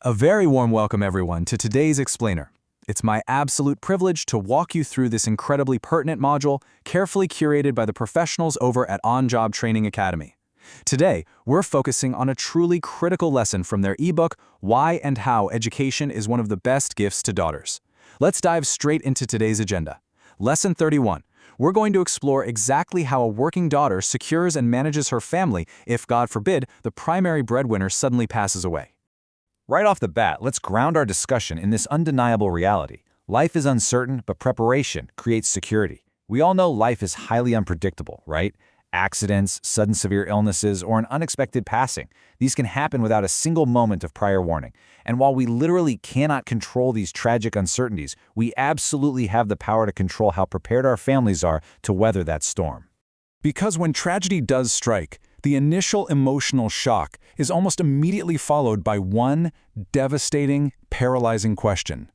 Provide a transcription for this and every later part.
A very warm welcome, everyone, to today's explainer. It's my absolute privilege to walk you through this incredibly pertinent module, carefully curated by the professionals over at Onjob Training Academy. Today, we're focusing on a truly critical lesson from their ebook, Why and How Education is One of the Best Gifts to Daughters. Let's dive straight into today's agenda. Lesson 31. We're going to explore exactly how a working daughter secures and manages her family if, God forbid, the primary breadwinner suddenly passes away. Right off the bat, let's ground our discussion in this undeniable reality. Life is uncertain, but preparation creates security. We all know life is highly unpredictable, right? Accidents, sudden severe illnesses, or an unexpected passing. These can happen without a single moment of prior warning. And while we literally cannot control these tragic uncertainties, we absolutely have the power to control how prepared our families are to weather that storm. Because when tragedy does strike, the initial emotional shock is almost immediately followed by one devastating, paralyzing question.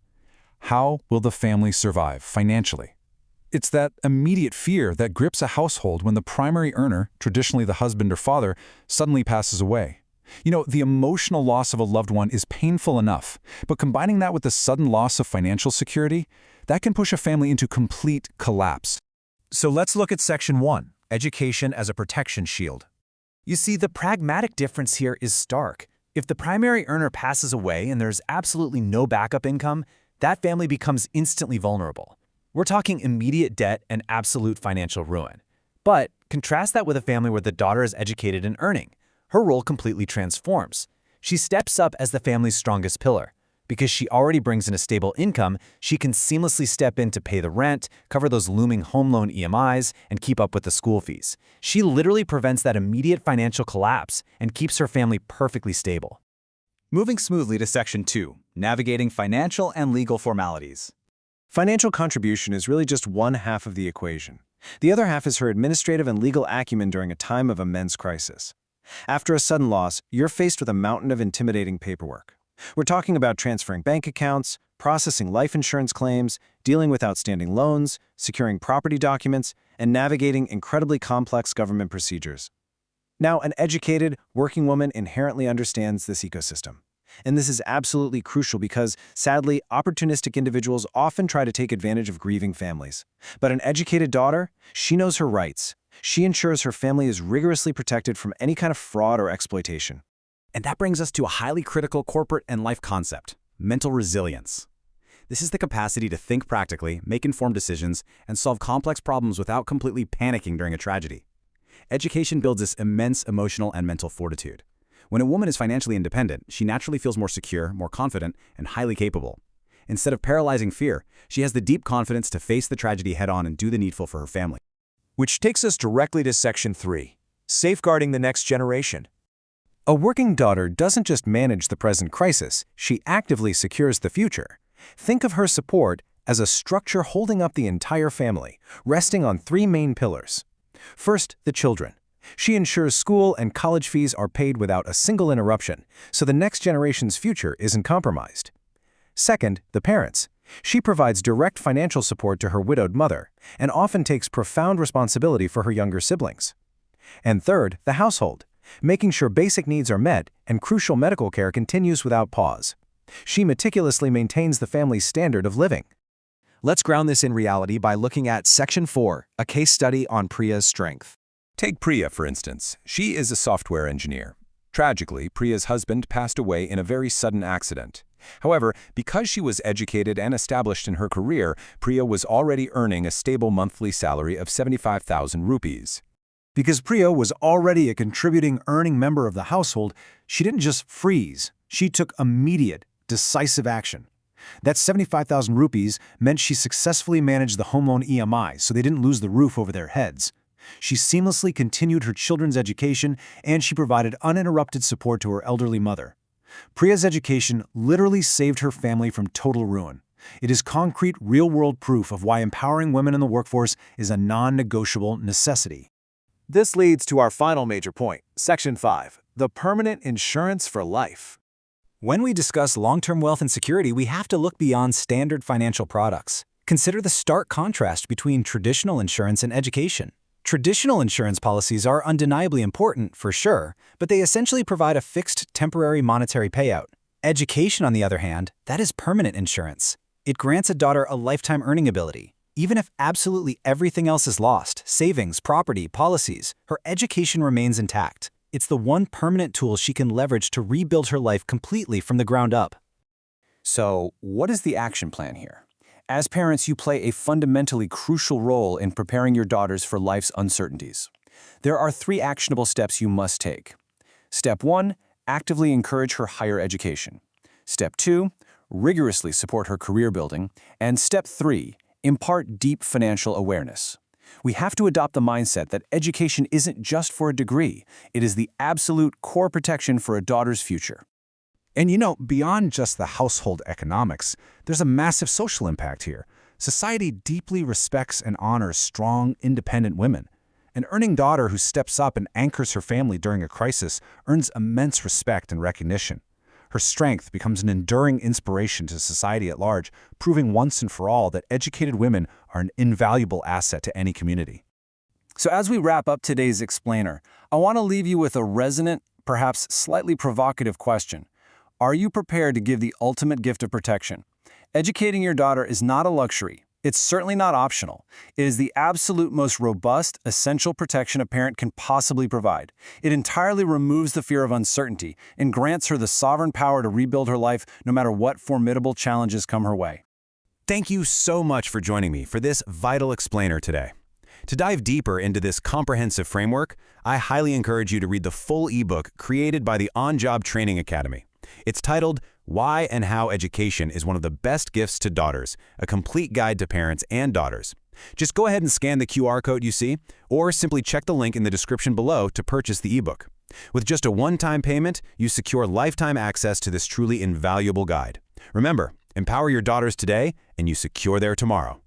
How will the family survive financially? It's that immediate fear that grips a household when the primary earner, traditionally the husband or father, suddenly passes away. The emotional loss of a loved one is painful enough, but combining that with the sudden loss of financial security, that can push a family into complete collapse. So let's look at Section 1, Education as a Protection Shield. You see, the pragmatic difference here is stark. If the primary earner passes away and there's absolutely no backup income, that family becomes instantly vulnerable. We're talking immediate debt and absolute financial ruin. But contrast that with a family where the daughter is educated and earning. Her role completely transforms. She steps up as the family's strongest pillar. Because she already brings in a stable income, she can seamlessly step in to pay the rent, cover those looming home loan EMIs, and keep up with the school fees. She literally prevents that immediate financial collapse and keeps her family perfectly stable. Moving smoothly to Section 2, Navigating Financial and Legal Formalities. Financial contribution is really just one half of the equation. The other half is her administrative and legal acumen during a time of immense crisis. After a sudden loss, you're faced with a mountain of intimidating paperwork. We're talking about transferring bank accounts, processing life insurance claims, dealing with outstanding loans, securing property documents, and navigating incredibly complex government procedures. Now, an educated, working woman inherently understands this ecosystem. And this is absolutely crucial because, sadly, opportunistic individuals often try to take advantage of grieving families. But an educated daughter, she knows her rights. She ensures her family is rigorously protected from any kind of fraud or exploitation. And that brings us to a highly critical corporate and life concept, mental resilience. This is the capacity to think practically, make informed decisions, and solve complex problems without completely panicking during a tragedy. Education builds this immense emotional and mental fortitude. When a woman is financially independent, she naturally feels more secure, more confident, and highly capable. Instead of paralyzing fear, she has the deep confidence to face the tragedy head-on and do the needful for her family. Which takes us directly to Section 3, Safeguarding the Next Generation. A working daughter doesn't just manage the present crisis, she actively secures the future. Think of her support as a structure holding up the entire family, resting on three main pillars. First, the children. She ensures school and college fees are paid without a single interruption, so the next generation's future isn't compromised. Second, the parents. She provides direct financial support to her widowed mother, and often takes profound responsibility for her younger siblings. And third, the household, making sure basic needs are met and crucial medical care continues without pause. She meticulously maintains the family's standard of living. Let's ground this in reality by looking at Section 4, a case study on Priya's strength. Take Priya, for instance. She is a software engineer. Tragically, Priya's husband passed away in a very sudden accident. However, because she was educated and established in her career, Priya was already earning a stable monthly salary of 75,000 rupees. Because Priya was already a contributing earning member of the household, she didn't just freeze, she took immediate, decisive action. That 75,000 rupees meant she successfully managed the home loan EMI so they didn't lose the roof over their heads. She seamlessly continued her children's education, and she provided uninterrupted support to her elderly mother. Priya's education literally saved her family from total ruin. It is concrete, real-world proof of why empowering women in the workforce is a non-negotiable necessity. This leads to our final major point, Section 5, the permanent insurance for life. When we discuss long-term wealth and security, we have to look beyond standard financial products. Consider the stark contrast between traditional insurance and education. Traditional insurance policies are undeniably important, for sure, but they essentially provide a fixed temporary monetary payout. Education, on the other hand, that is permanent insurance. It grants a daughter a lifetime earning ability. Even if absolutely everything else is lost, savings, property, policies, her education remains intact. It's the one permanent tool she can leverage to rebuild her life completely from the ground up. So, what is the action plan here? As parents, you play a fundamentally crucial role in preparing your daughters for life's uncertainties. There are 3 actionable steps you must take. Step 1, actively encourage her higher education. Step 2, rigorously support her career building. And Step 3, impart deep financial awareness. We have to adopt the mindset that education isn't just for a degree, it is the absolute core protection for a daughter's future. And you know, beyond just the household economics, there's a massive social impact here. Society deeply respects and honors strong, independent women. An earning daughter who steps up and anchors her family during a crisis earns immense respect and recognition. Her strength becomes an enduring inspiration to society at large, proving once and for all that educated women are an invaluable asset to any community. So as we wrap up today's explainer, I want to leave you with a resonant, perhaps slightly provocative question. Are you prepared to give the ultimate gift of protection? Educating your daughter is not a luxury. It's certainly not optional. It is the absolute most robust, essential protection a parent can possibly provide. It entirely removes the fear of uncertainty and grants her the sovereign power to rebuild her life no matter what formidable challenges come her way. Thank you so much for joining me for this vital explainer today. To dive deeper into this comprehensive framework, I highly encourage you to read the full ebook created by the Onjob Training Academy. It's titled, Why and How Education is One of the Best Gifts to Daughters, a complete guide to parents and daughters. Just go ahead and scan the QR code you see, or simply check the link in the description below to purchase the ebook. With just a one-time payment, you secure lifetime access to this truly invaluable guide. Remember, empower your daughters today, and you secure their tomorrow.